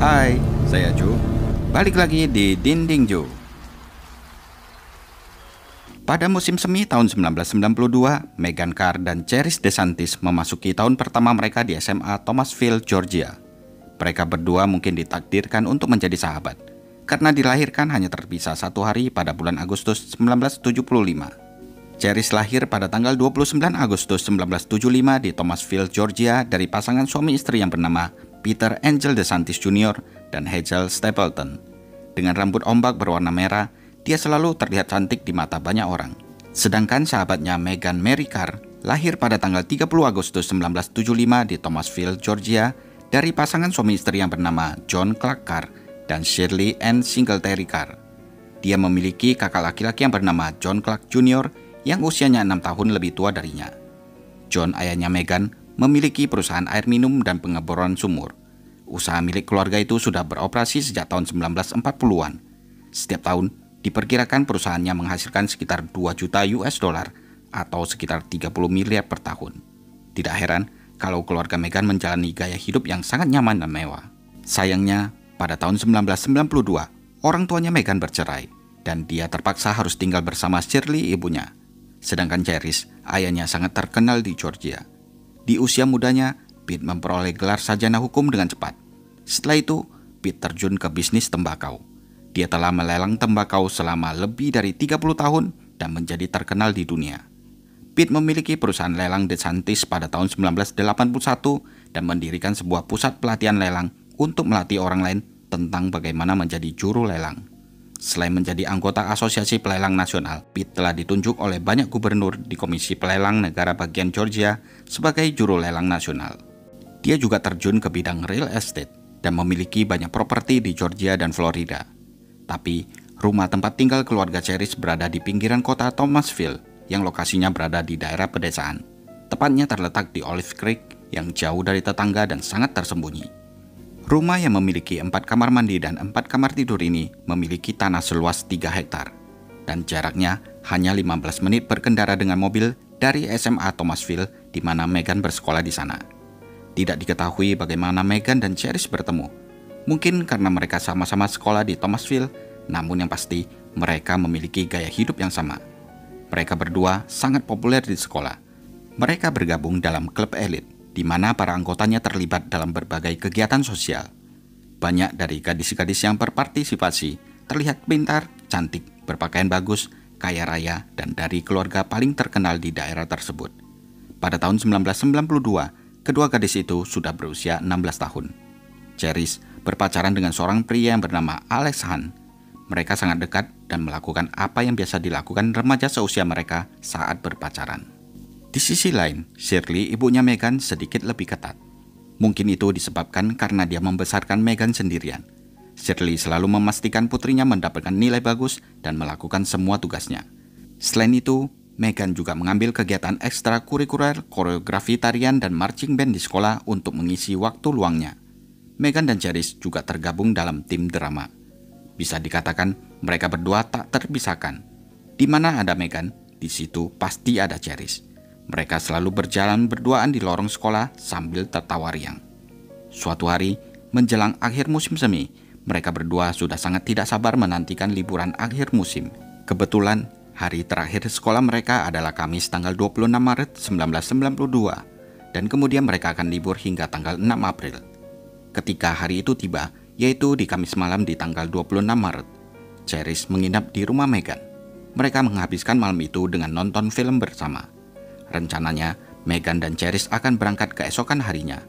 Hai, saya Joe. Balik lagi di Dinding Joe. Pada musim semi tahun 1992, Meghan Carr dan Cherise DeSantis memasuki tahun pertama mereka di SMA Thomasville, Georgia. Mereka berdua mungkin ditakdirkan untuk menjadi sahabat, karena dilahirkan hanya terpisah satu hari pada bulan Agustus 1975. Cherise lahir pada tanggal 29 Agustus 1975 di Thomasville, Georgia dari pasangan suami istri yang bernama Peter Angel DeSantis Jr. dan Hazel Stapleton. Dengan rambut ombak berwarna merah, dia selalu terlihat cantik di mata banyak orang. Sedangkan sahabatnya Meghan Mary Carr lahir pada tanggal 30 Agustus 1975 di Thomasville, Georgia dari pasangan suami istri yang bernama John Clark Carr dan Shirley Ann Singletary Carr. Dia memiliki kakak laki-laki yang bernama John Clark Jr. yang usianya 6 tahun lebih tua darinya. John, ayahnya Meghan, memiliki perusahaan air minum dan pengeboran sumur. Usaha milik keluarga itu sudah beroperasi sejak tahun 1940-an. Setiap tahun, diperkirakan perusahaannya menghasilkan sekitar 2 juta US dollar atau sekitar 30 miliar per tahun. Tidak heran kalau keluarga Meghan menjalani gaya hidup yang sangat nyaman dan mewah. Sayangnya, pada tahun 1992, orang tuanya Meghan bercerai dan dia terpaksa harus tinggal bersama Shirley, ibunya. Sedangkan Cherise, ayahnya sangat terkenal di Georgia. Di usia mudanya, Pete memperoleh gelar sarjana hukum dengan cepat. Setelah itu, Pete terjun ke bisnis tembakau. Dia telah melelang tembakau selama lebih dari 30 tahun dan menjadi terkenal di dunia. Pete memiliki perusahaan lelang DeSantis pada tahun 1981 dan mendirikan sebuah pusat pelatihan lelang untuk melatih orang lain tentang bagaimana menjadi juru lelang. Selain menjadi anggota Asosiasi Pelelang Nasional, Pete telah ditunjuk oleh banyak gubernur di Komisi Pelelang Negara Bagian Georgia sebagai juru lelang nasional. Dia juga terjun ke bidang real estate dan memiliki banyak properti di Georgia dan Florida. Tapi, rumah tempat tinggal keluarga Cherise berada di pinggiran kota Thomasville yang lokasinya berada di daerah pedesaan. Tepatnya terletak di Olive Creek yang jauh dari tetangga dan sangat tersembunyi. Rumah yang memiliki 4 kamar mandi dan 4 kamar tidur ini memiliki tanah seluas 3 hektar. Dan jaraknya hanya 15 menit berkendara dengan mobil dari SMA Thomasville di mana Meghan bersekolah di sana. Tidak diketahui bagaimana Meghan dan Cherise bertemu. Mungkin karena mereka sama-sama sekolah di Thomasville, namun yang pasti mereka memiliki gaya hidup yang sama. Mereka berdua sangat populer di sekolah. Mereka bergabung dalam klub elit, di mana para anggotanya terlibat dalam berbagai kegiatan sosial. Banyak dari gadis-gadis yang berpartisipasi terlihat pintar, cantik, berpakaian bagus, kaya raya, dan dari keluarga paling terkenal di daerah tersebut. Pada tahun 1992, kedua gadis itu sudah berusia 16 tahun. Cherise berpacaran dengan seorang pria yang bernama Alex Hunt. Mereka sangat dekat dan melakukan apa yang biasa dilakukan remaja seusia mereka saat berpacaran. Di sisi lain, Shirley, ibunya Meghan, sedikit lebih ketat. Mungkin itu disebabkan karena dia membesarkan Meghan sendirian. Shirley selalu memastikan putrinya mendapatkan nilai bagus dan melakukan semua tugasnya. Selain itu, Meghan juga mengambil kegiatan ekstrakurikuler, koreografi tarian dan marching band di sekolah untuk mengisi waktu luangnya. Meghan dan Cherise juga tergabung dalam tim drama. Bisa dikatakan mereka berdua tak terpisahkan. Di mana ada Meghan, di situ pasti ada Cherise. Mereka selalu berjalan berduaan di lorong sekolah sambil tertawa riang. Suatu hari, menjelang akhir musim semi, mereka berdua sudah sangat tidak sabar menantikan liburan akhir musim. Kebetulan, hari terakhir sekolah mereka adalah Kamis tanggal 26 Maret 1992, dan kemudian mereka akan libur hingga tanggal 6 April. Ketika hari itu tiba, yaitu di Kamis malam di tanggal 26 Maret, Cherise menginap di rumah Meghan. Mereka menghabiskan malam itu dengan nonton film bersama. Rencananya, Meghan dan Cherise akan berangkat keesokan harinya.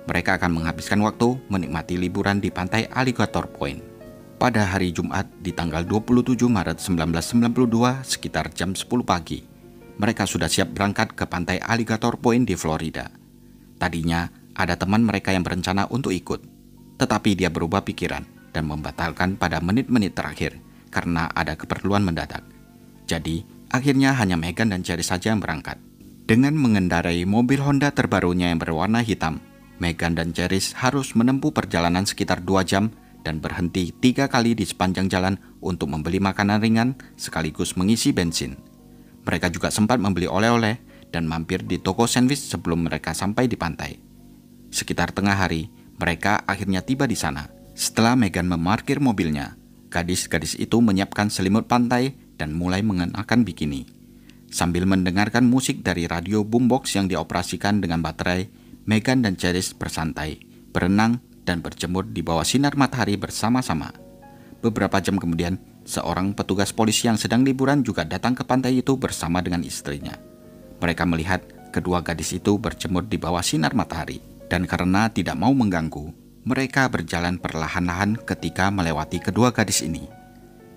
Mereka akan menghabiskan waktu menikmati liburan di pantai Alligator Point. Pada hari Jumat di tanggal 27 Maret 1992 sekitar jam 10 pagi, mereka sudah siap berangkat ke pantai Alligator Point di Florida. Tadinya, ada teman mereka yang berencana untuk ikut, tetapi dia berubah pikiran dan membatalkan pada menit-menit terakhir karena ada keperluan mendadak. Jadi, akhirnya hanya Meghan dan Cherise saja yang berangkat. Dengan mengendarai mobil Honda terbarunya yang berwarna hitam, Meghan dan Cherise harus menempuh perjalanan sekitar 2 jam dan berhenti 3 kali di sepanjang jalan untuk membeli makanan ringan sekaligus mengisi bensin. Mereka juga sempat membeli oleh-oleh dan mampir di toko sandwich sebelum mereka sampai di pantai. Sekitar tengah hari, mereka akhirnya tiba di sana. Setelah Megan memarkir mobilnya, gadis-gadis itu menyiapkan selimut pantai dan mulai mengenakan bikini. Sambil mendengarkan musik dari radio boombox yang dioperasikan dengan baterai, Megan dan Cherise bersantai, berenang, dan berjemur di bawah sinar matahari bersama-sama. Beberapa jam kemudian, seorang petugas polisi yang sedang liburan juga datang ke pantai itu bersama dengan istrinya. Mereka melihat kedua gadis itu berjemur di bawah sinar matahari, dan karena tidak mau mengganggu, mereka berjalan perlahan-lahan ketika melewati kedua gadis ini.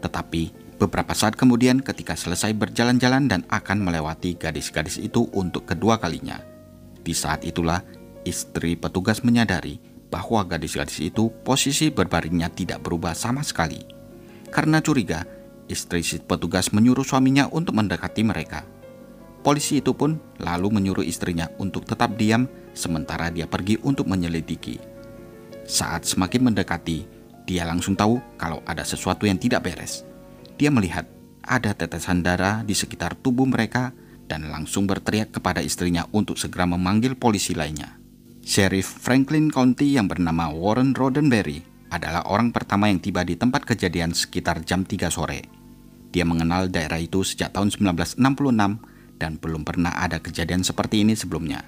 Tetapi beberapa saat kemudian ketika selesai berjalan-jalan dan akan melewati gadis-gadis itu untuk kedua kalinya, di saat itulah istri petugas menyadari bahwa gadis-gadis itu posisi berbaringnya tidak berubah sama sekali. Karena curiga, istri si petugas menyuruh suaminya untuk mendekati mereka. Polisi itu pun lalu menyuruh istrinya untuk tetap diam sementara dia pergi untuk menyelidiki. Saat semakin mendekati, dia langsung tahu kalau ada sesuatu yang tidak beres. Dia melihat ada tetesan darah di sekitar tubuh mereka dan langsung berteriak kepada istrinya untuk segera memanggil polisi lainnya. Sheriff Franklin County yang bernama Warren Roddenberry adalah orang pertama yang tiba di tempat kejadian sekitar jam 3 sore. Dia mengenal daerah itu sejak tahun 1966 dan belum pernah ada kejadian seperti ini sebelumnya.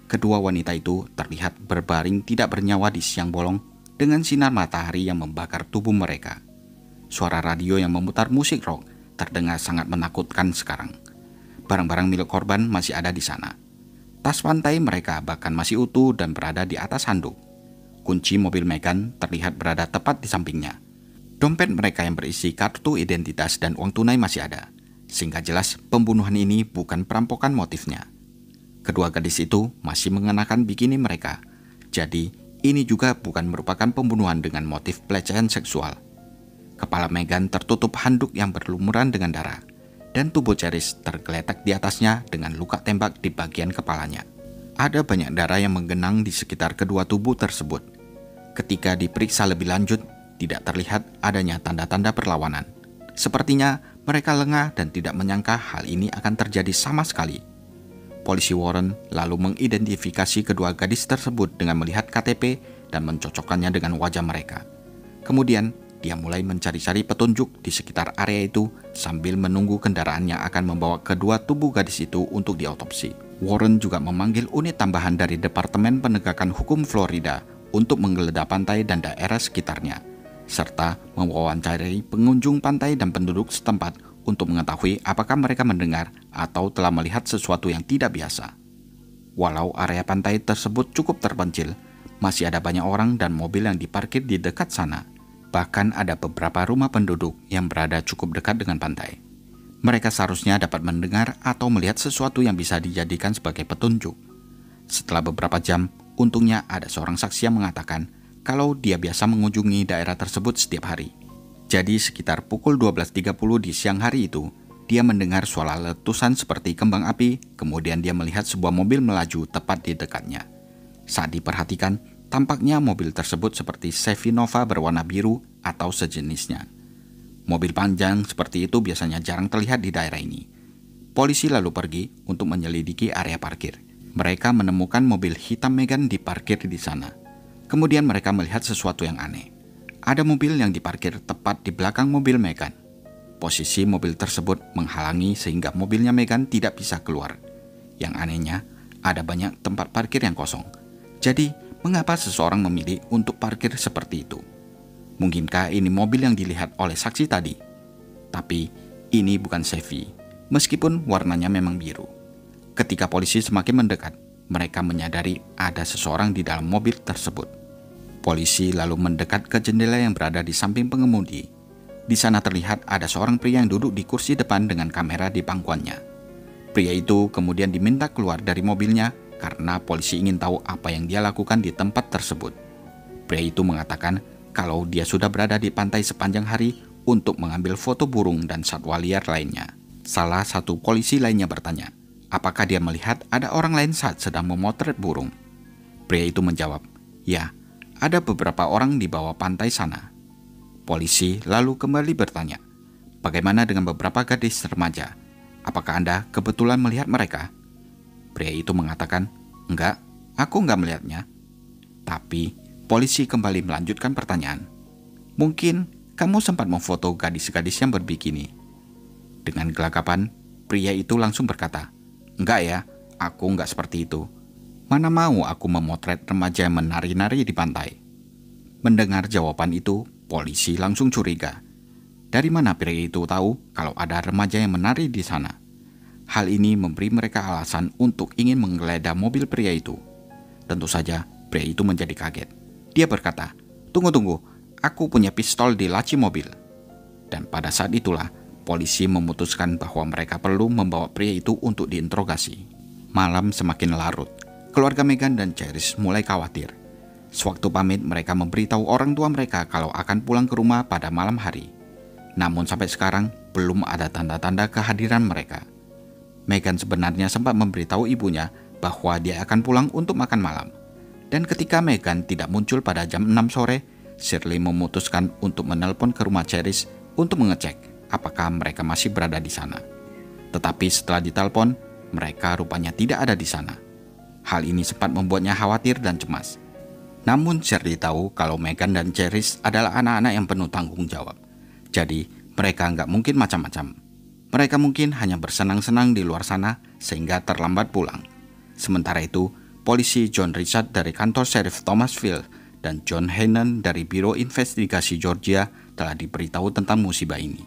Kedua wanita itu terlihat berbaring tidak bernyawa di siang bolong dengan sinar matahari yang membakar tubuh mereka. Suara radio yang memutar musik rock terdengar sangat menakutkan sekarang. Barang-barang milik korban masih ada di sana. Tas pantai mereka bahkan masih utuh dan berada di atas handuk. Kunci mobil Megan terlihat berada tepat di sampingnya. Dompet mereka yang berisi kartu identitas dan uang tunai masih ada, sehingga jelas pembunuhan ini bukan perampokan motifnya. Kedua gadis itu masih mengenakan bikini mereka, jadi ini juga bukan merupakan pembunuhan dengan motif pelecehan seksual. Kepala Megan tertutup handuk yang berlumuran dengan darah, dan tubuh Cherise tergeletak di atasnya dengan luka tembak di bagian kepalanya. Ada banyak darah yang menggenang di sekitar kedua tubuh tersebut. Ketika diperiksa lebih lanjut, tidak terlihat adanya tanda-tanda perlawanan. Sepertinya mereka lengah dan tidak menyangka hal ini akan terjadi sama sekali. Polisi Warren lalu mengidentifikasi kedua gadis tersebut dengan melihat KTP dan mencocokkannya dengan wajah mereka. Kemudian, dia mulai mencari-cari petunjuk di sekitar area itu sambil menunggu kendaraan yang akan membawa kedua tubuh gadis itu untuk diotopsi. Warren juga memanggil unit tambahan dari Departemen Penegakan Hukum Florida untuk menggeledah pantai dan daerah sekitarnya, serta mewawancarai pengunjung pantai dan penduduk setempat untuk mengetahui apakah mereka mendengar atau telah melihat sesuatu yang tidak biasa. Walau area pantai tersebut cukup terpencil, masih ada banyak orang dan mobil yang diparkir di dekat sana. Bahkan ada beberapa rumah penduduk yang berada cukup dekat dengan pantai. Mereka seharusnya dapat mendengar atau melihat sesuatu yang bisa dijadikan sebagai petunjuk. Setelah beberapa jam, untungnya ada seorang saksi yang mengatakan kalau dia biasa mengunjungi daerah tersebut setiap hari. Jadi sekitar pukul 12.30 di siang hari itu, dia mendengar suara letusan seperti kembang api, kemudian dia melihat sebuah mobil melaju tepat di dekatnya. Saat diperhatikan, tampaknya mobil tersebut seperti Chevy Nova berwarna biru atau sejenisnya. Mobil panjang seperti itu biasanya jarang terlihat di daerah ini. Polisi lalu pergi untuk menyelidiki area parkir. Mereka menemukan mobil hitam Megan diparkir di sana. Kemudian mereka melihat sesuatu yang aneh. Ada mobil yang diparkir tepat di belakang mobil Megan. Posisi mobil tersebut menghalangi sehingga mobilnya Megan tidak bisa keluar. Yang anehnya, ada banyak tempat parkir yang kosong. Jadi, mengapa seseorang memilih untuk parkir seperti itu? Mungkinkah ini mobil yang dilihat oleh saksi tadi? Tapi, ini bukan Chevy, meskipun warnanya memang biru. Ketika polisi semakin mendekat, mereka menyadari ada seseorang di dalam mobil tersebut. Polisi lalu mendekat ke jendela yang berada di samping pengemudi. Di sana terlihat ada seorang pria yang duduk di kursi depan dengan kamera di pangkuannya. Pria itu kemudian diminta keluar dari mobilnya karena polisi ingin tahu apa yang dia lakukan di tempat tersebut. Pria itu mengatakan kalau dia sudah berada di pantai sepanjang hari untuk mengambil foto burung dan satwa liar lainnya. Salah satu polisi lainnya bertanya, apakah dia melihat ada orang lain saat sedang memotret burung? Pria itu menjawab, ya, ada beberapa orang di bawah pantai sana. Polisi lalu kembali bertanya, bagaimana dengan beberapa gadis remaja? Apakah Anda kebetulan melihat mereka? Pria itu mengatakan, enggak, aku enggak melihatnya. Tapi Polisi kembali melanjutkan pertanyaan. Mungkin kamu sempat memfoto gadis-gadis yang berbikini. Dengan gelagapan, pria itu langsung berkata, "Enggak ya, aku enggak seperti itu. Mana mau aku memotret remaja yang menari-nari di pantai." Mendengar jawaban itu, polisi langsung curiga. Dari mana pria itu tahu kalau ada remaja yang menari di sana? Hal ini memberi mereka alasan untuk ingin menggeledah mobil pria itu. Tentu saja, pria itu menjadi kaget. Dia berkata, "Tunggu, aku punya pistol di laci mobil." Dan pada saat itulah, polisi memutuskan bahwa mereka perlu membawa pria itu untuk diinterogasi. Malam semakin larut. Keluarga Meghan dan Cherise mulai khawatir. Sewaktu pamit, mereka memberitahu orang tua mereka kalau akan pulang ke rumah pada malam hari. Namun sampai sekarang, belum ada tanda-tanda kehadiran mereka. Meghan sebenarnya sempat memberitahu ibunya bahwa dia akan pulang untuk makan malam. Dan ketika Meghan tidak muncul pada jam 6 sore, Shirley memutuskan untuk menelpon ke rumah Cherise untuk mengecek apakah mereka masih berada di sana. Tetapi setelah ditelepon, mereka rupanya tidak ada di sana. Hal ini sempat membuatnya khawatir dan cemas. Namun Shirley tahu kalau Meghan dan Cherise adalah anak-anak yang penuh tanggung jawab. Jadi mereka nggak mungkin macam-macam. Mereka mungkin hanya bersenang-senang di luar sana sehingga terlambat pulang. Sementara itu, polisi John Richard dari kantor Sheriff Thomasville dan John Hannon dari Biro Investigasi Georgia telah diberitahu tentang musibah ini.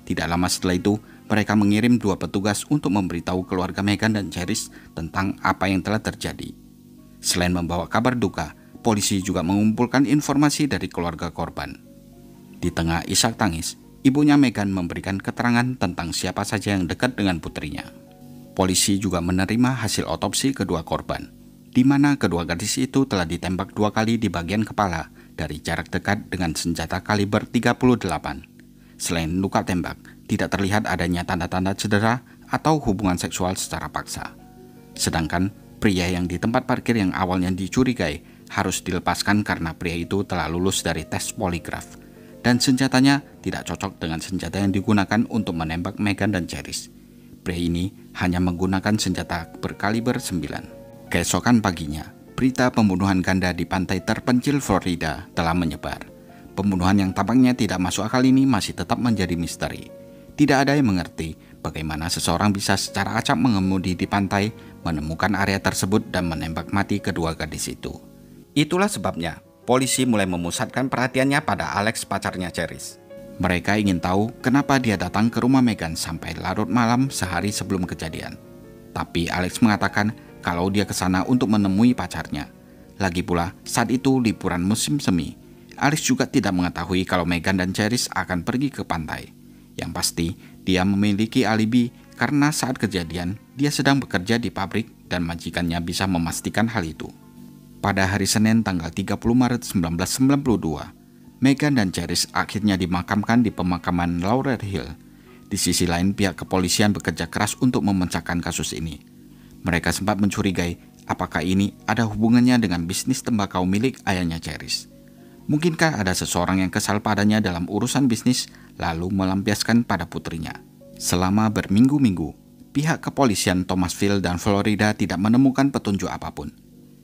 Tidak lama setelah itu, mereka mengirim 2 petugas untuk memberitahu keluarga Meghan dan Cherise tentang apa yang telah terjadi. Selain membawa kabar duka, polisi juga mengumpulkan informasi dari keluarga korban. Di tengah isak tangis, ibunya Meghan memberikan keterangan tentang siapa saja yang dekat dengan putrinya. Polisi juga menerima hasil otopsi kedua korban, di mana kedua gadis itu telah ditembak 2 kali di bagian kepala dari jarak dekat dengan senjata kaliber 38. Selain luka tembak, tidak terlihat adanya tanda-tanda cedera atau hubungan seksual secara paksa. Sedangkan pria yang di tempat parkir yang awalnya dicurigai harus dilepaskan karena pria itu telah lulus dari tes poligraf dan senjatanya tidak cocok dengan senjata yang digunakan untuk menembak Meghan dan Cherise. Pria ini hanya menggunakan senjata berkaliber 9. Keesokan paginya, berita pembunuhan ganda di pantai terpencil Florida telah menyebar. Pembunuhan yang tampaknya tidak masuk akal ini masih tetap menjadi misteri. Tidak ada yang mengerti bagaimana seseorang bisa secara acak mengemudi di pantai, menemukan area tersebut dan menembak mati kedua gadis itu. Itulah sebabnya polisi mulai memusatkan perhatiannya pada Alex, pacarnya Cherise. Mereka ingin tahu kenapa dia datang ke rumah Meghan sampai larut malam sehari sebelum kejadian. Tapi Alex mengatakan kalau dia ke sana untuk menemui pacarnya. Lagi pula, saat itu liburan musim semi. Alex juga tidak mengetahui kalau Meghan dan Cherise akan pergi ke pantai. Yang pasti, dia memiliki alibi karena saat kejadian, dia sedang bekerja di pabrik dan majikannya bisa memastikan hal itu. Pada hari Senin tanggal 30 Maret 1992, Meghan dan Cherise akhirnya dimakamkan di pemakaman Laurel Hill. Di sisi lain, pihak kepolisian bekerja keras untuk memecahkan kasus ini. Mereka sempat mencurigai apakah ini ada hubungannya dengan bisnis tembakau milik ayahnya Cherise. Mungkinkah ada seseorang yang kesal padanya dalam urusan bisnis lalu melampiaskan pada putrinya? Selama berminggu-minggu, pihak kepolisian Thomasville dan Florida tidak menemukan petunjuk apapun.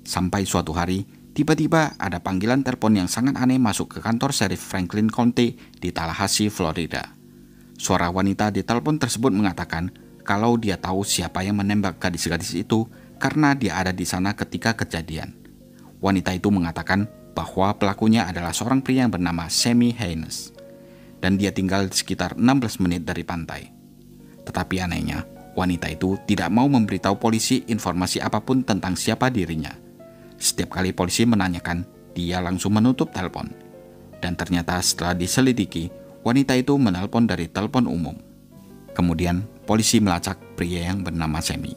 Sampai suatu hari, tiba-tiba ada panggilan telepon yang sangat aneh masuk ke kantor Sheriff Franklin County di Tallahassee, Florida. Suara wanita di telepon tersebut mengatakan kalau dia tahu siapa yang menembak gadis-gadis itu karena dia ada di sana ketika kejadian. Wanita itu mengatakan bahwa pelakunya adalah seorang pria yang bernama Sammy Haynes, dan dia tinggal di sekitar 16 menit dari pantai. Tetapi anehnya, wanita itu tidak mau memberitahu polisi informasi apapun tentang siapa dirinya. Setiap kali polisi menanyakan, dia langsung menutup telepon. Dan ternyata setelah diselidiki, wanita itu menelpon dari telepon umum. Kemudian, polisi melacak pria yang bernama Sammy.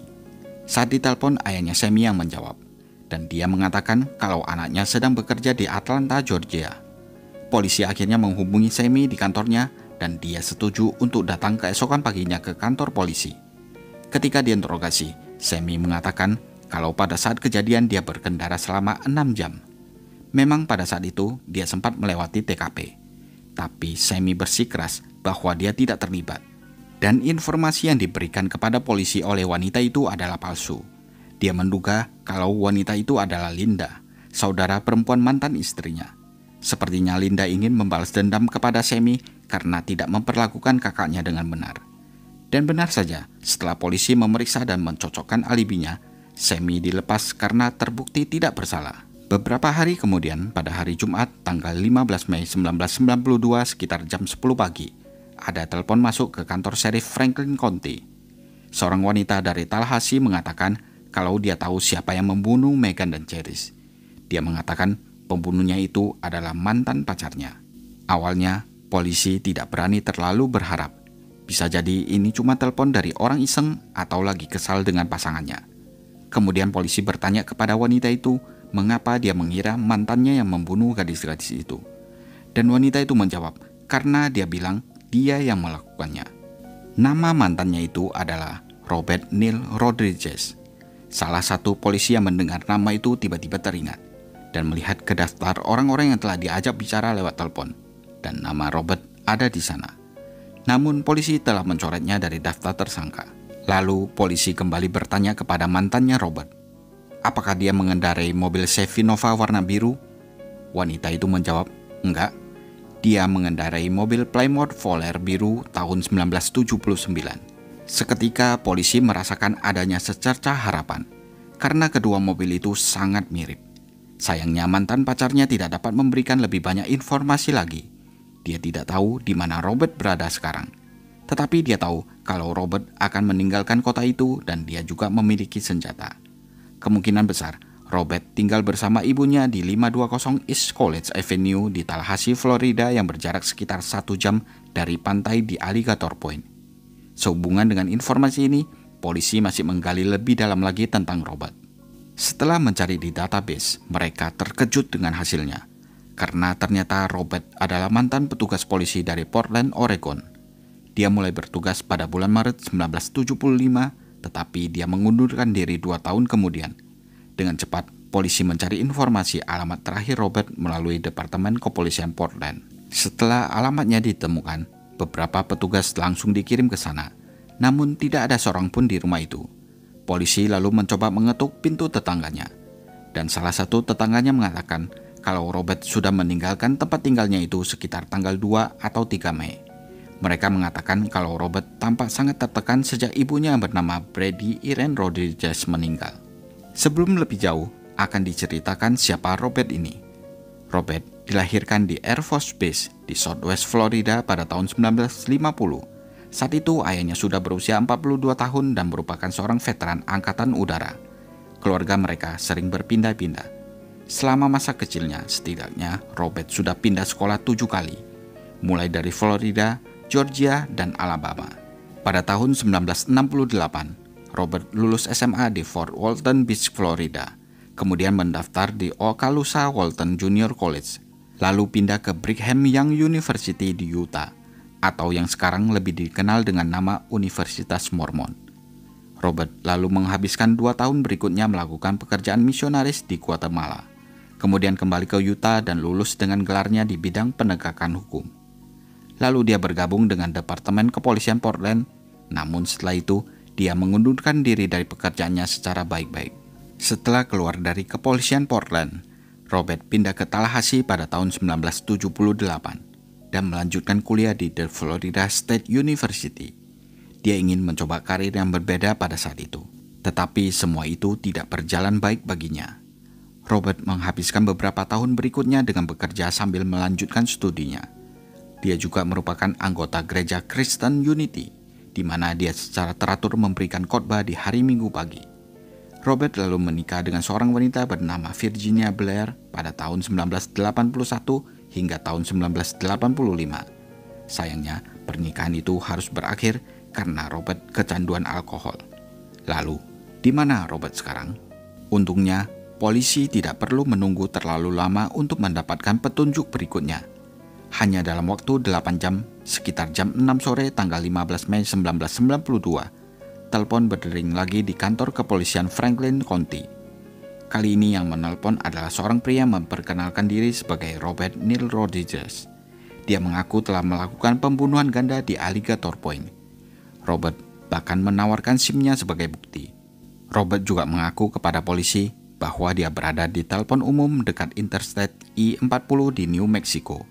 Saat ditelepon, ayahnya Sammy yang menjawab. Dan dia mengatakan kalau anaknya sedang bekerja di Atlanta, Georgia. Polisi akhirnya menghubungi Sammy di kantornya dan dia setuju untuk datang keesokan paginya ke kantor polisi. Ketika diinterogasi, Sammy mengatakan kalau pada saat kejadian dia berkendara selama 6 jam. Memang pada saat itu dia sempat melewati TKP. Tapi Sammy bersikeras bahwa dia tidak terlibat. Dan informasi yang diberikan kepada polisi oleh wanita itu adalah palsu. Dia menduga kalau wanita itu adalah Linda, saudara perempuan mantan istrinya. Sepertinya Linda ingin membalas dendam kepada Sammy karena tidak memperlakukan kakaknya dengan benar. Dan benar saja, setelah polisi memeriksa dan mencocokkan alibinya, Sammy dilepas karena terbukti tidak bersalah. Beberapa hari kemudian, pada hari Jumat tanggal 15 Mei 1992 sekitar jam 10 pagi, ada telepon masuk ke kantor Sheriff Franklin County. Seorang wanita dari Tallahassee mengatakan kalau dia tahu siapa yang membunuh Megan dan Cherise. Dia mengatakan pembunuhnya itu adalah mantan pacarnya. Awalnya, polisi tidak berani terlalu berharap. Bisa jadi ini cuma telepon dari orang iseng atau lagi kesal dengan pasangannya. Kemudian polisi bertanya kepada wanita itu mengapa dia mengira mantannya yang membunuh gadis-gadis itu. Dan wanita itu menjawab, karena dia bilang dia yang melakukannya. Nama mantannya itu adalah Robert Neil Rodriguez. Salah satu polisi yang mendengar nama itu tiba-tiba teringat dan melihat ke daftar orang-orang yang telah diajak bicara lewat telepon. Dan nama Robert ada di sana. Namun polisi telah mencoretnya dari daftar tersangka. Lalu polisi kembali bertanya kepada mantannya Robert, apakah dia mengendarai mobil Chevy Nova warna biru? Wanita itu menjawab, enggak. Dia mengendarai mobil Plymouth Volare biru tahun 1979. Seketika polisi merasakan adanya secercah harapan, karena kedua mobil itu sangat mirip. Sayangnya mantan pacarnya tidak dapat memberikan lebih banyak informasi lagi. Dia tidak tahu di mana Robert berada sekarang. Tetapi dia tahu kalau Robert akan meninggalkan kota itu dan dia juga memiliki senjata. Kemungkinan besar Robert tinggal bersama ibunya di 520 East College Avenue di Tallahassee, Florida yang berjarak sekitar 1 jam dari pantai di Alligator Point. Sehubungan dengan informasi ini, polisi masih menggali lebih dalam lagi tentang Robert. Setelah mencari di database, mereka terkejut dengan hasilnya. Karena ternyata Robert adalah mantan petugas polisi dari Portland, Oregon. Dia mulai bertugas pada bulan Maret 1975, tetapi dia mengundurkan diri 2 tahun kemudian. Dengan cepat, polisi mencari informasi alamat terakhir Robert melalui Departemen Kepolisian Portland. Setelah alamatnya ditemukan, beberapa petugas langsung dikirim ke sana. Namun tidak ada seorang pun di rumah itu. Polisi lalu mencoba mengetuk pintu tetangganya. Dan salah satu tetangganya mengatakan kalau Robert sudah meninggalkan tempat tinggalnya itu sekitar tanggal 2 atau 3 Mei. Mereka mengatakan kalau Robert tampak sangat tertekan sejak ibunya bernama Brady Irene Rodriguez meninggal. Sebelum lebih jauh, akan diceritakan siapa Robert ini. Robert dilahirkan di Air Force Base di Southwest Florida pada tahun 1950. Saat itu ayahnya sudah berusia 42 tahun dan merupakan seorang veteran angkatan udara. Keluarga mereka sering berpindah-pindah. Selama masa kecilnya, setidaknya Robert sudah pindah sekolah 7 kali, mulai dari Florida, Georgia, dan Alabama. Pada tahun 1968, Robert lulus SMA di Fort Walton Beach, Florida, kemudian mendaftar di Okaloosa Walton Junior College, lalu pindah ke Brigham Young University di Utah, atau yang sekarang lebih dikenal dengan nama Universitas Mormon. Robert lalu menghabiskan 2 tahun berikutnya melakukan pekerjaan misionaris di Guatemala, kemudian kembali ke Utah dan lulus dengan gelarnya di bidang penegakan hukum. Lalu dia bergabung dengan Departemen Kepolisian Portland, namun setelah itu dia mengundurkan diri dari pekerjaannya secara baik-baik. Setelah keluar dari Kepolisian Portland, Robert pindah ke Tallahassee pada tahun 1978 dan melanjutkan kuliah di The Florida State University. Dia ingin mencoba karir yang berbeda pada saat itu, tetapi semua itu tidak berjalan baik baginya. Robert menghabiskan beberapa tahun berikutnya dengan bekerja sambil melanjutkan studinya. Dia juga merupakan anggota gereja Kristen Unity, di mana dia secara teratur memberikan khotbah di hari Minggu pagi. Robert lalu menikah dengan seorang wanita bernama Virginia Blair pada tahun 1981 hingga tahun 1985. Sayangnya, pernikahan itu harus berakhir karena Robert kecanduan alkohol. Lalu, di mana Robert sekarang? Untungnya, polisi tidak perlu menunggu terlalu lama untuk mendapatkan petunjuk berikutnya. Hanya dalam waktu 8 jam, sekitar jam 6 sore tanggal 15 Mei 1992, telepon berdering lagi di kantor kepolisian Franklin County. Kali ini yang menelpon adalah seorang pria memperkenalkan diri sebagai Robert Neil Rodriguez. Dia mengaku telah melakukan pembunuhan ganda di Alligator Point. Robert bahkan menawarkan SIM-nya sebagai bukti. Robert juga mengaku kepada polisi bahwa dia berada di telepon umum dekat Interstate I-40 di New Mexico,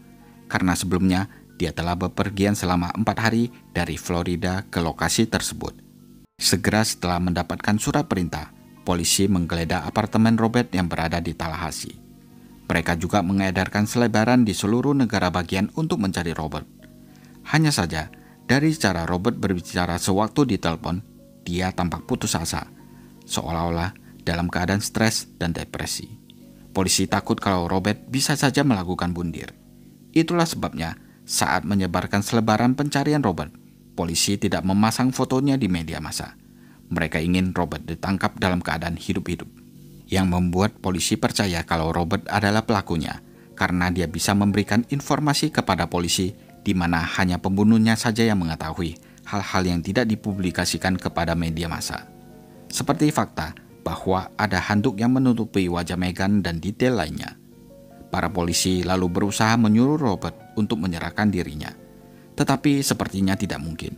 karena sebelumnya dia telah bepergian selama 4 hari dari Florida ke lokasi tersebut. Segera setelah mendapatkan surat perintah, polisi menggeledah apartemen Robert yang berada di Tallahassee. Mereka juga mengedarkan selebaran di seluruh negara bagian untuk mencari Robert. Hanya saja, dari cara Robert berbicara sewaktu di telepon, dia tampak putus asa, seolah-olah dalam keadaan stres dan depresi. Polisi takut kalau Robert bisa saja melakukan bunuh diri. Itulah sebabnya, saat menyebarkan selebaran pencarian Robert, polisi tidak memasang fotonya di media massa. Mereka ingin Robert ditangkap dalam keadaan hidup-hidup, yang membuat polisi percaya kalau Robert adalah pelakunya, karena dia bisa memberikan informasi kepada polisi di mana hanya pembunuhnya saja yang mengetahui hal-hal yang tidak dipublikasikan kepada media massa. Seperti fakta bahwa ada handuk yang menutupi wajah Meghan dan detail lainnya. Para polisi lalu berusaha menyuruh Robert untuk menyerahkan dirinya. Tetapi sepertinya tidak mungkin.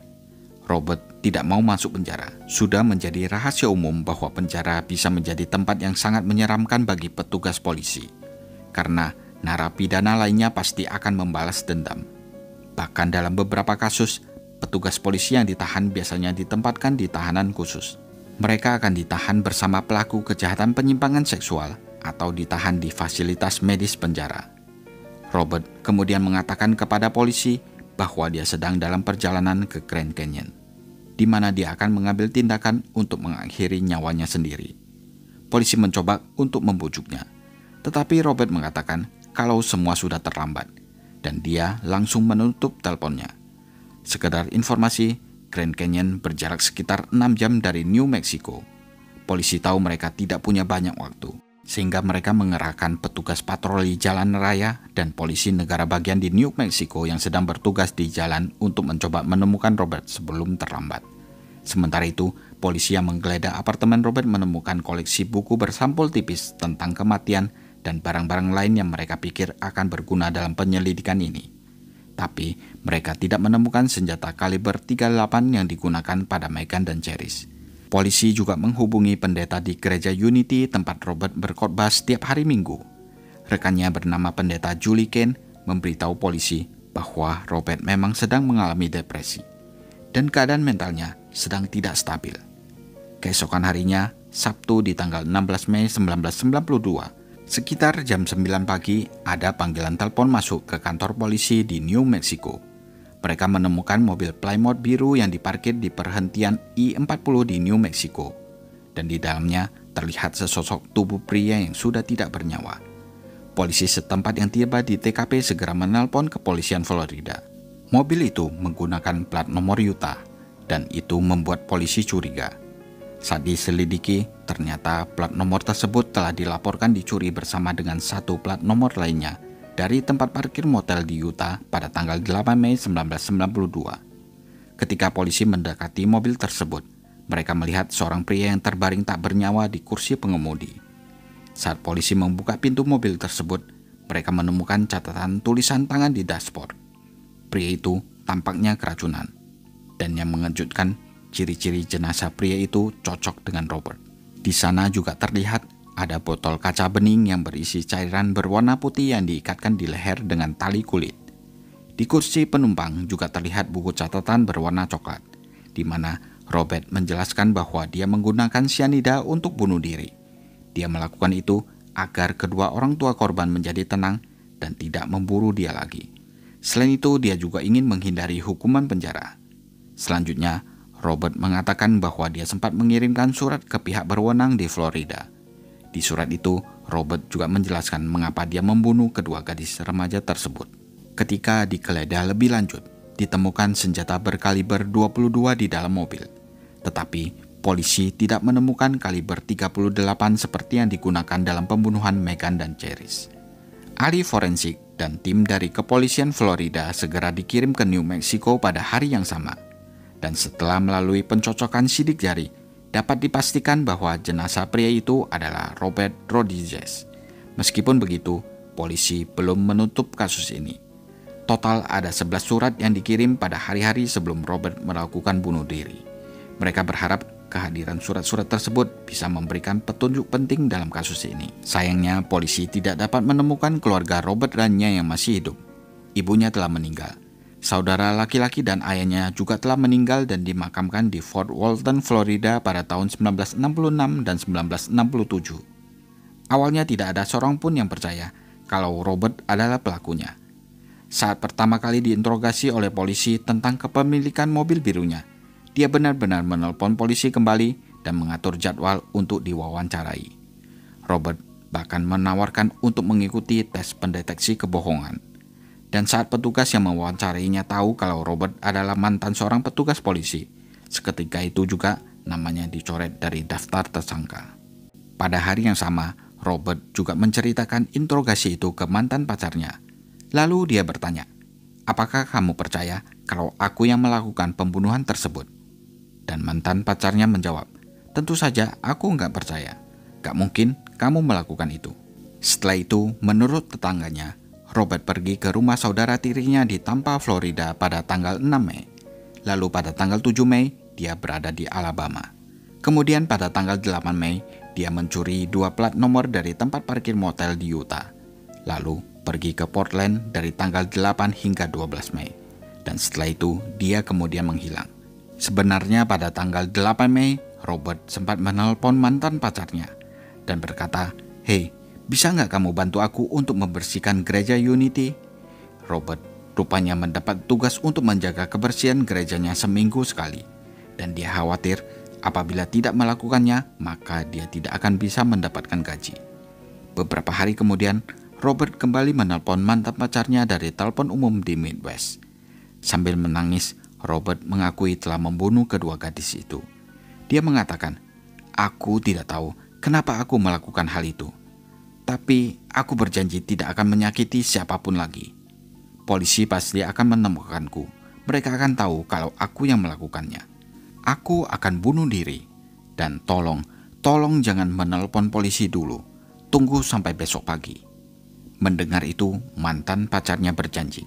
Robert tidak mau masuk penjara. Sudah menjadi rahasia umum bahwa penjara bisa menjadi tempat yang sangat menyeramkan bagi petugas polisi, karena narapidana lainnya pasti akan membalas dendam. Bahkan dalam beberapa kasus, petugas polisi yang ditahan biasanya ditempatkan di tahanan khusus. Mereka akan ditahan bersama pelaku kejahatan penyimpangan seksual atau ditahan di fasilitas medis penjara. Robert kemudian mengatakan kepada polisi bahwa dia sedang dalam perjalanan ke Grand Canyon, di mana dia akan mengambil tindakan untuk mengakhiri nyawanya sendiri. Polisi mencoba untuk membujuknya, tetapi Robert mengatakan kalau semua sudah terlambat, dan dia langsung menutup teleponnya. Sekedar informasi, Grand Canyon berjarak sekitar 6 jam dari New Mexico. Polisi tahu mereka tidak punya banyak waktu, sehingga mereka mengerahkan petugas patroli jalan raya dan polisi negara bagian di New Mexico yang sedang bertugas di jalan untuk mencoba menemukan Robert sebelum terlambat. Sementara itu, polisi yang menggeledah apartemen Robert menemukan koleksi buku bersampul tipis tentang kematian dan barang-barang lain yang mereka pikir akan berguna dalam penyelidikan ini. Tapi mereka tidak menemukan senjata kaliber 38 yang digunakan pada Meghan dan Cherise. Polisi juga menghubungi pendeta di gereja Unity tempat Robert berkhotbah setiap hari Minggu. Rekannya bernama pendeta Julie Kane memberitahu polisi bahwa Robert memang sedang mengalami depresi dan keadaan mentalnya sedang tidak stabil. Keesokan harinya, Sabtu di tanggal 16 Mei 1992, sekitar jam 9 pagi, ada panggilan telepon masuk ke kantor polisi di New Mexico. Mereka menemukan mobil Plymouth biru yang diparkir di perhentian I-40 di New Mexico. Dan di dalamnya terlihat sesosok tubuh pria yang sudah tidak bernyawa. Polisi setempat yang tiba di TKP segera menelpon kepolisian Florida. Mobil itu menggunakan plat nomor Utah, dan itu membuat polisi curiga. Saat diselidiki, ternyata plat nomor tersebut telah dilaporkan dicuri bersama dengan satu plat nomor lainnya dari tempat parkir motel di Utah pada tanggal 8 Mei 1992. Ketika polisi mendekati mobil tersebut, mereka melihat seorang pria yang terbaring tak bernyawa di kursi pengemudi. Saat polisi membuka pintu mobil tersebut, mereka menemukan catatan tulisan tangan di dashboard. Pria itu tampaknya keracunan, dan yang mengejutkan, ciri-ciri jenazah pria itu cocok dengan Robert. Di sana juga terlihat ada botol kaca bening yang berisi cairan berwarna putih yang diikatkan di leher dengan tali kulit. Di kursi penumpang juga terlihat buku catatan berwarna coklat, di mana Robert menjelaskan bahwa dia menggunakan sianida untuk bunuh diri. Dia melakukan itu agar kedua orang tua korban menjadi tenang dan tidak memburu dia lagi. Selain itu, dia juga ingin menghindari hukuman penjara. Selanjutnya, Robert mengatakan bahwa dia sempat mengirimkan surat ke pihak berwenang di Florida. Di surat itu, Robert juga menjelaskan mengapa dia membunuh kedua gadis remaja tersebut. Ketika digeledah lebih lanjut, ditemukan senjata berkaliber 22 di dalam mobil. Tetapi, polisi tidak menemukan kaliber 38 seperti yang digunakan dalam pembunuhan Meghan dan Cherise. Ahli forensik dan tim dari kepolisian Florida segera dikirim ke New Mexico pada hari yang sama. Dan setelah melalui pencocokan sidik jari, dapat dipastikan bahwa jenazah pria itu adalah Robert Rodriguez. Meskipun begitu, polisi belum menutup kasus ini. Total ada 11 surat yang dikirim pada hari-hari sebelum Robert melakukan bunuh diri. Mereka berharap kehadiran surat-surat tersebut bisa memberikan petunjuk penting dalam kasus ini. Sayangnya, polisi tidak dapat menemukan keluarga Robert Rania yang masih hidup. Ibunya telah meninggal. Saudara laki-laki dan ayahnya juga telah meninggal dan dimakamkan di Fort Walton, Florida pada tahun 1966 dan 1967. Awalnya tidak ada seorang pun yang percaya kalau Robert adalah pelakunya. Saat pertama kali diinterogasi oleh polisi tentang kepemilikan mobil birunya, dia benar-benar menelpon polisi kembali dan mengatur jadwal untuk diwawancarai. Robert bahkan menawarkan untuk mengikuti tes pendeteksi kebohongan. Dan saat petugas yang mewawancarainya tahu kalau Robert adalah mantan seorang petugas polisi, seketika itu juga namanya dicoret dari daftar tersangka. Pada hari yang sama, Robert juga menceritakan interogasi itu ke mantan pacarnya. Lalu dia bertanya, "Apakah kamu percaya kalau aku yang melakukan pembunuhan tersebut?" Dan mantan pacarnya menjawab, "Tentu saja aku nggak percaya. Gak mungkin kamu melakukan itu." Setelah itu, menurut tetangganya, Robert pergi ke rumah saudara tirinya di Tampa, Florida pada tanggal 6 Mei. Lalu pada tanggal 7 Mei, dia berada di Alabama. Kemudian pada tanggal 8 Mei, dia mencuri 2 plat nomor dari tempat parkir motel di Utah. Lalu pergi ke Portland dari tanggal 8 hingga 12 Mei. Dan setelah itu, dia kemudian menghilang. Sebenarnya pada tanggal 8 Mei, Robert sempat menelpon mantan pacarnya dan berkata, "Hei, bisa nggak kamu bantu aku untuk membersihkan gereja Unity?" Robert rupanya mendapat tugas untuk menjaga kebersihan gerejanya seminggu sekali. Dan dia khawatir apabila tidak melakukannya, maka dia tidak akan bisa mendapatkan gaji. Beberapa hari kemudian, Robert kembali menelpon mantan pacarnya dari telepon umum di Midwest. Sambil menangis, Robert mengakui telah membunuh kedua gadis itu. Dia mengatakan, "Aku tidak tahu kenapa aku melakukan hal itu. Tapi aku berjanji tidak akan menyakiti siapapun lagi. Polisi pasti akan menemukanku. Mereka akan tahu kalau aku yang melakukannya. Aku akan bunuh diri. Dan tolong jangan menelpon polisi dulu. Tunggu sampai besok pagi." Mendengar itu, mantan pacarnya berjanji.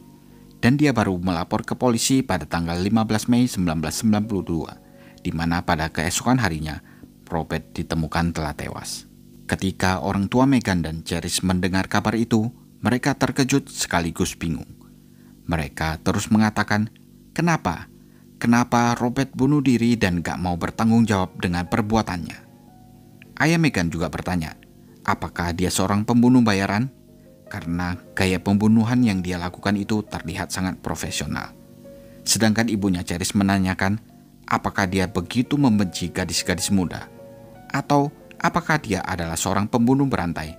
Dan dia baru melapor ke polisi pada tanggal 15 Mei 1992, di mana pada keesokan harinya, Robert ditemukan telah tewas. Ketika orang tua Meghan dan Cherise mendengar kabar itu, mereka terkejut sekaligus bingung. Mereka terus mengatakan, "Kenapa? Kenapa Robert bunuh diri dan gak mau bertanggung jawab dengan perbuatannya?" Ayah Meghan juga bertanya, apakah dia seorang pembunuh bayaran? Karena gaya pembunuhan yang dia lakukan itu terlihat sangat profesional. Sedangkan ibunya Cherise menanyakan, apakah dia begitu membenci gadis-gadis muda? Atau apakah dia adalah seorang pembunuh berantai?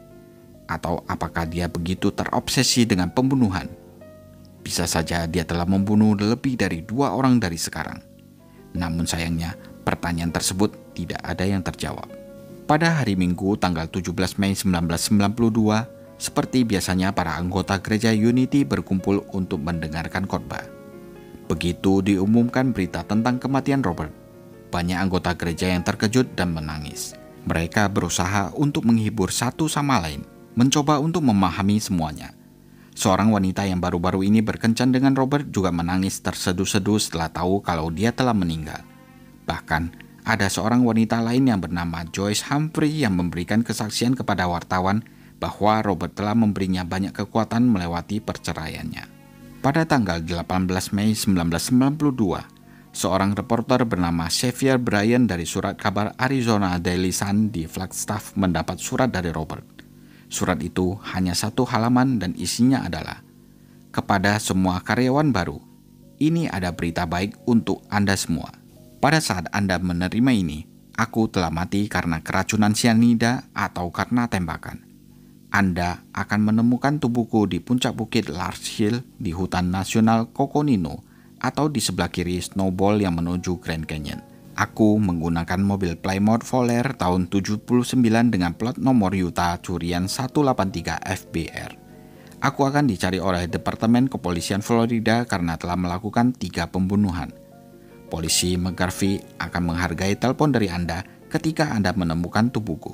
Atau apakah dia begitu terobsesi dengan pembunuhan? Bisa saja dia telah membunuh lebih dari 2 orang dari sekarang. Namun sayangnya, pertanyaan tersebut tidak ada yang terjawab. Pada hari Minggu tanggal 17 Mei 1992, seperti biasanya para anggota gereja Unity berkumpul untuk mendengarkan khotbah. Begitu diumumkan berita tentang kematian Robert, banyak anggota gereja yang terkejut dan menangis. Mereka berusaha untuk menghibur satu sama lain, mencoba untuk memahami semuanya. Seorang wanita yang baru-baru ini berkencan dengan Robert juga menangis terseduh-seduh setelah tahu kalau dia telah meninggal. Bahkan, ada seorang wanita lain yang bernama Joyce Humphrey yang memberikan kesaksian kepada wartawan bahwa Robert telah memberinya banyak kekuatan melewati perceraiannya. Pada tanggal 18 Mei 1992, seorang reporter bernama Xavier Bryan dari surat kabar Arizona Daily Sun di Flagstaff mendapat surat dari Robert. Surat itu hanya 1 halaman dan isinya adalah, "Kepada semua karyawan baru, ini ada berita baik untuk Anda semua. Pada saat Anda menerima ini, aku telah mati karena keracunan sianida atau karena tembakan. Anda akan menemukan tubuhku di puncak bukit Larch Hill di hutan nasional Coconino atau di sebelah kiri Snowball yang menuju Grand Canyon. Aku menggunakan mobil Plymouth Volare tahun 79 dengan plat nomor Utah curian 183 FBR. Aku akan dicari oleh Departemen Kepolisian Florida karena telah melakukan 3 pembunuhan. Polisi McGarvey akan menghargai telepon dari Anda ketika Anda menemukan tubuhku.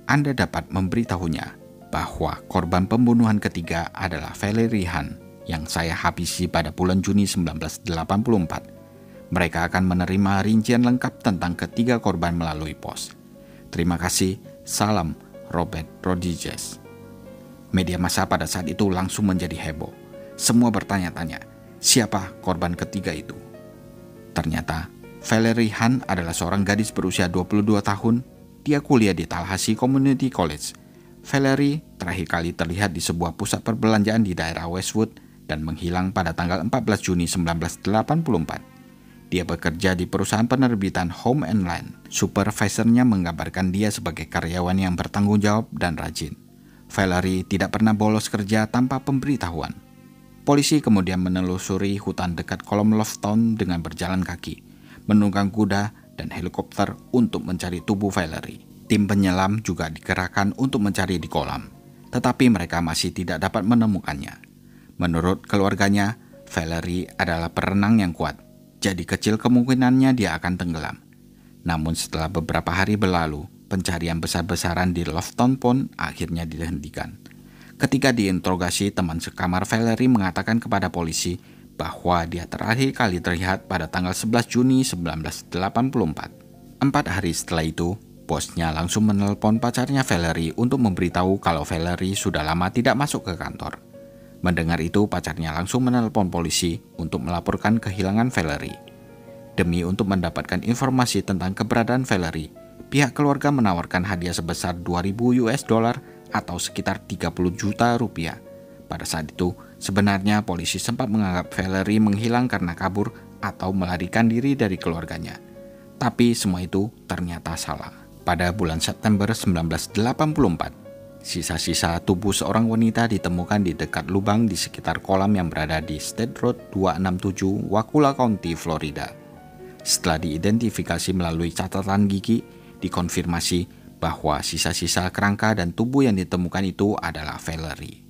Anda dapat memberitahunya bahwa korban pembunuhan ketiga adalah Valerie Hahn yang saya habisi pada bulan Juni 1984. Mereka akan menerima rincian lengkap tentang ketiga korban melalui pos. Terima kasih, salam Robert Rodriguez. Media massa pada saat itu langsung menjadi heboh. Semua bertanya-tanya, siapa korban ketiga itu? Ternyata, Valerie Hunt adalah seorang gadis berusia 22 tahun. Dia kuliah di Tallahassee Community College. Valerie terakhir kali terlihat di sebuah pusat perbelanjaan di daerah Westwood dan menghilang pada tanggal 14 Juni 1984. Dia bekerja di perusahaan penerbitan Home and Land. Supervisornya menggambarkan dia sebagai karyawan yang bertanggung jawab dan rajin. Valerie tidak pernah bolos kerja tanpa pemberitahuan. Polisi kemudian menelusuri hutan dekat kolam Lofton dengan berjalan kaki, menunggang kuda dan helikopter untuk mencari tubuh Valerie. Tim penyelam juga dikerahkan untuk mencari di kolam, tetapi mereka masih tidak dapat menemukannya. Menurut keluarganya, Valerie adalah perenang yang kuat, jadi kecil kemungkinannya dia akan tenggelam. Namun setelah beberapa hari berlalu, pencarian besar-besaran di Lofton Pond akhirnya dihentikan. Ketika diinterogasi, teman sekamar Valerie mengatakan kepada polisi bahwa dia terakhir kali terlihat pada tanggal 11 Juni 1984. 4 hari setelah itu, bosnya langsung menelpon pacarnya Valerie untuk memberitahu kalau Valerie sudah lama tidak masuk ke kantor. Mendengar itu, pacarnya langsung menelpon polisi untuk melaporkan kehilangan Valerie. Demi untuk mendapatkan informasi tentang keberadaan Valerie, pihak keluarga menawarkan hadiah sebesar 2.000 US dollar atau sekitar 30 juta rupiah. Pada saat itu, sebenarnya polisi sempat menganggap Valerie menghilang karena kabur atau melarikan diri dari keluarganya. Tapi semua itu ternyata salah. Pada bulan September 1984, sisa-sisa tubuh seorang wanita ditemukan di dekat lubang di sekitar kolam yang berada di State Road 267, Wakulla County, Florida. Setelah diidentifikasi melalui catatan gigi, dikonfirmasi bahwa sisa-sisa kerangka dan tubuh yang ditemukan itu adalah Valerie.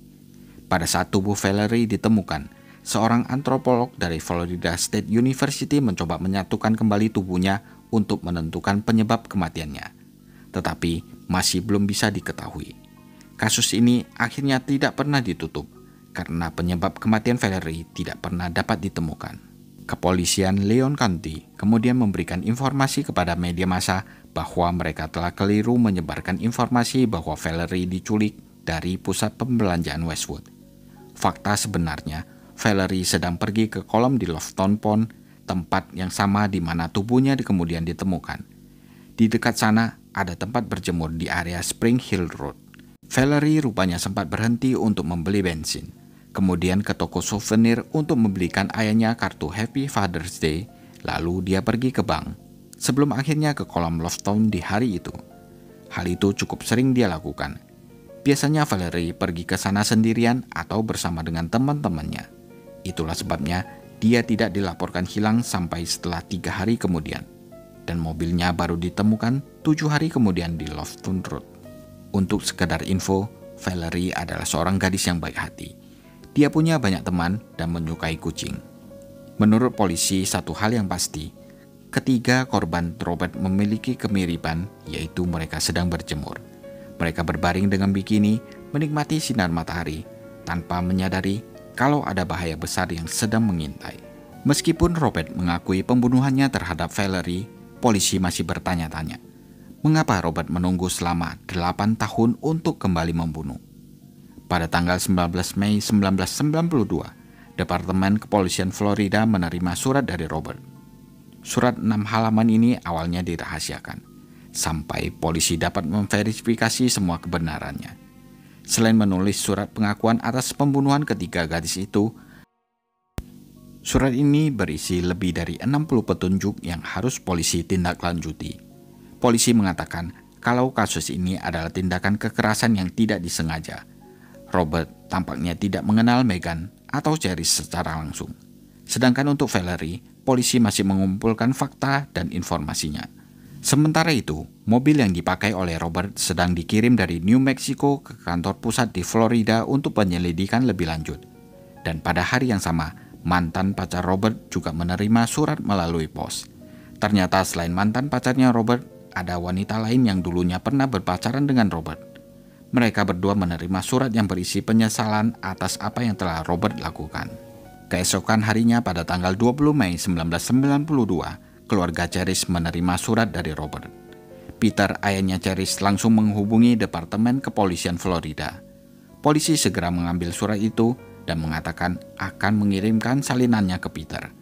Pada saat tubuh Valerie ditemukan, seorang antropolog dari Florida State University mencoba menyatukan kembali tubuhnya untuk menentukan penyebab kematiannya. Tetapi masih belum bisa diketahui. Kasus ini akhirnya tidak pernah ditutup karena penyebab kematian Valerie tidak pernah dapat ditemukan. Kepolisian Leon County kemudian memberikan informasi kepada media massa bahwa mereka telah keliru menyebarkan informasi bahwa Valerie diculik dari pusat pembelanjaan Westwood. Fakta sebenarnya, Valerie sedang pergi ke kolam di Lofton Pond, tempat yang sama di mana tubuhnya kemudian ditemukan. Di dekat sana ada tempat berjemur di area Spring Hill Road. Valerie rupanya sempat berhenti untuk membeli bensin, kemudian ke toko souvenir untuk membelikan ayahnya kartu Happy Father's Day, lalu dia pergi ke bank, sebelum akhirnya ke kolam Lofton di hari itu. Hal itu cukup sering dia lakukan. Biasanya Valerie pergi ke sana sendirian atau bersama dengan teman-temannya. Itulah sebabnya dia tidak dilaporkan hilang sampai setelah 3 hari kemudian, dan mobilnya baru ditemukan 7 hari kemudian di Lofton Road. Untuk sekedar info, Valerie adalah seorang gadis yang baik hati. Dia punya banyak teman dan menyukai kucing. Menurut polisi, satu hal yang pasti, ketiga korban Robert memiliki kemiripan, yaitu mereka sedang berjemur. Mereka berbaring dengan bikini, menikmati sinar matahari, tanpa menyadari kalau ada bahaya besar yang sedang mengintai. Meskipun Robert mengakui pembunuhannya terhadap Valerie, polisi masih bertanya-tanya. Mengapa Robert menunggu selama 8 tahun untuk kembali membunuh? Pada tanggal 19 Mei 1992, Departemen Kepolisian Florida menerima surat dari Robert. Surat 6 halaman ini awalnya dirahasiakan, sampai polisi dapat memverifikasi semua kebenarannya. Selain menulis surat pengakuan atas pembunuhan ketiga gadis itu, surat ini berisi lebih dari 60 petunjuk yang harus polisi tindak lanjuti. Polisi mengatakan kalau kasus ini adalah tindakan kekerasan yang tidak disengaja. Robert tampaknya tidak mengenal Megan atau Cherise secara langsung. Sedangkan untuk Valerie, polisi masih mengumpulkan fakta dan informasinya. Sementara itu, mobil yang dipakai oleh Robert sedang dikirim dari New Mexico ke kantor pusat di Florida untuk penyelidikan lebih lanjut. Dan pada hari yang sama, mantan pacar Robert juga menerima surat melalui pos. Ternyata selain mantan pacarnya Robert, ada wanita lain yang dulunya pernah berpacaran dengan Robert. Mereka berdua menerima surat yang berisi penyesalan atas apa yang telah Robert lakukan. Keesokan harinya pada tanggal 20 Mei 1992, keluarga Charis menerima surat dari Robert. Peter, ayahnya Charis, langsung menghubungi Departemen Kepolisian Florida. Polisi segera mengambil surat itu dan mengatakan akan mengirimkan salinannya ke Peter.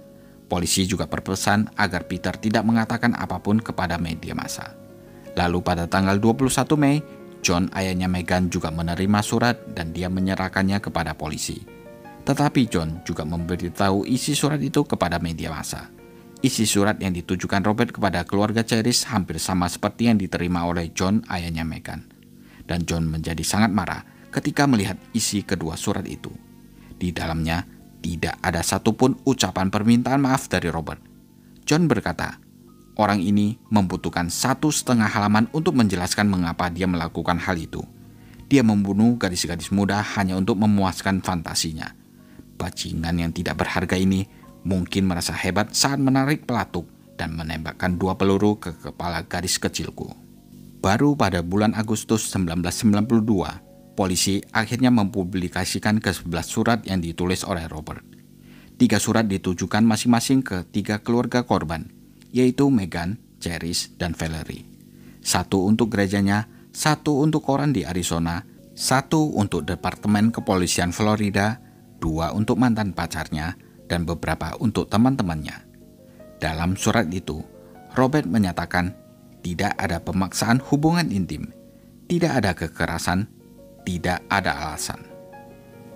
Polisi juga berpesan agar Peter tidak mengatakan apapun kepada media massa. Lalu pada tanggal 21 Mei, John, ayahnya Meghan, juga menerima surat dan dia menyerahkannya kepada polisi. Tetapi John juga memberitahu isi surat itu kepada media massa. Isi surat yang ditujukan Robert kepada keluarga Charis hampir sama seperti yang diterima oleh John, ayahnya Meghan. Dan John menjadi sangat marah ketika melihat isi kedua surat itu. Di dalamnya tidak ada satupun ucapan permintaan maaf dari Robert. John berkata, orang ini membutuhkan 1,5 halaman untuk menjelaskan mengapa dia melakukan hal itu. Dia membunuh gadis-gadis muda hanya untuk memuaskan fantasinya. Bajingan yang tidak berharga ini mungkin merasa hebat saat menarik pelatuk dan menembakkan 2 peluru ke kepala gadis kecilku. Baru pada bulan Agustus 1992, polisi akhirnya mempublikasikan ke-11 surat yang ditulis oleh Robert. 3 surat ditujukan masing-masing ke 3 keluarga korban, yaitu Meghan, Charis, dan Valerie. 1 untuk gerejanya, 1 untuk koran di Arizona, 1 untuk Departemen Kepolisian Florida, 2 untuk mantan pacarnya, dan beberapa untuk teman-temannya. Dalam surat itu, Robert menyatakan tidak ada pemaksaan hubungan intim, tidak ada kekerasan, tidak ada alasan.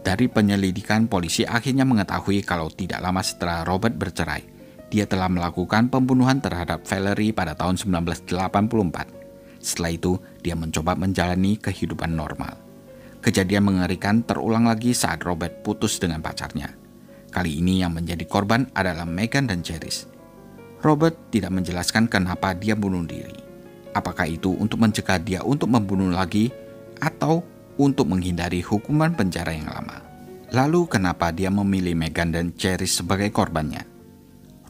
Dari penyelidikan, polisi akhirnya mengetahui kalau tidak lama setelah Robert bercerai, dia telah melakukan pembunuhan terhadap Valerie pada tahun 1984. Setelah itu, dia mencoba menjalani kehidupan normal. Kejadian mengerikan terulang lagi saat Robert putus dengan pacarnya. Kali ini yang menjadi korban adalah Meghan dan Charis. Robert tidak menjelaskan kenapa dia bunuh diri. Apakah itu untuk mencegah dia untuk membunuh lagi atau untuk menghindari hukuman penjara yang lama? Lalu kenapa dia memilih Meghan dan Charis sebagai korbannya?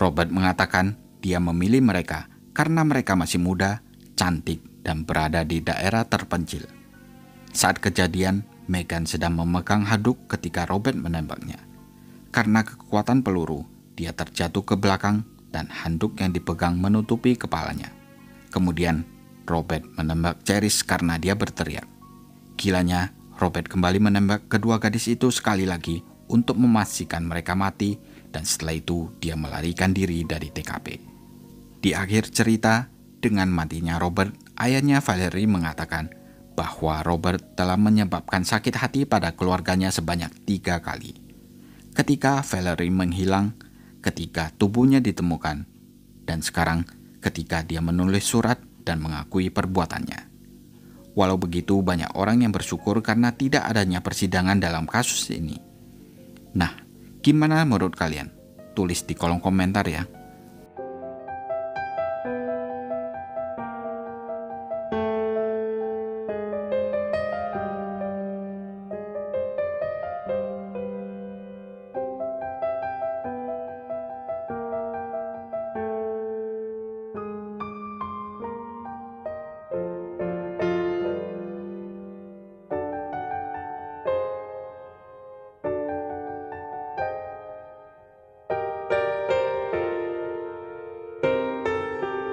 Robert mengatakan dia memilih mereka karena mereka masih muda, cantik, dan berada di daerah terpencil. Saat kejadian, Meghan sedang memegang handuk ketika Robert menembaknya. Karena kekuatan peluru, dia terjatuh ke belakang dan handuk yang dipegang menutupi kepalanya. Kemudian, Robert menembak Charis karena dia berteriak. Gilanya, Robert kembali menembak kedua gadis itu sekali lagi untuk memastikan mereka mati, dan setelah itu dia melarikan diri dari TKP. Di akhir cerita, dengan matinya Robert, ayahnya Valerie mengatakan bahwa Robert telah menyebabkan sakit hati pada keluarganya sebanyak 3 kali. Ketika Valerie menghilang, ketika tubuhnya ditemukan, dan sekarang ketika dia menulis surat dan mengakui perbuatannya. Walau begitu, banyak orang yang bersyukur karena tidak adanya persidangan dalam kasus ini. Nah, gimana menurut kalian? Tulis di kolom komentar ya.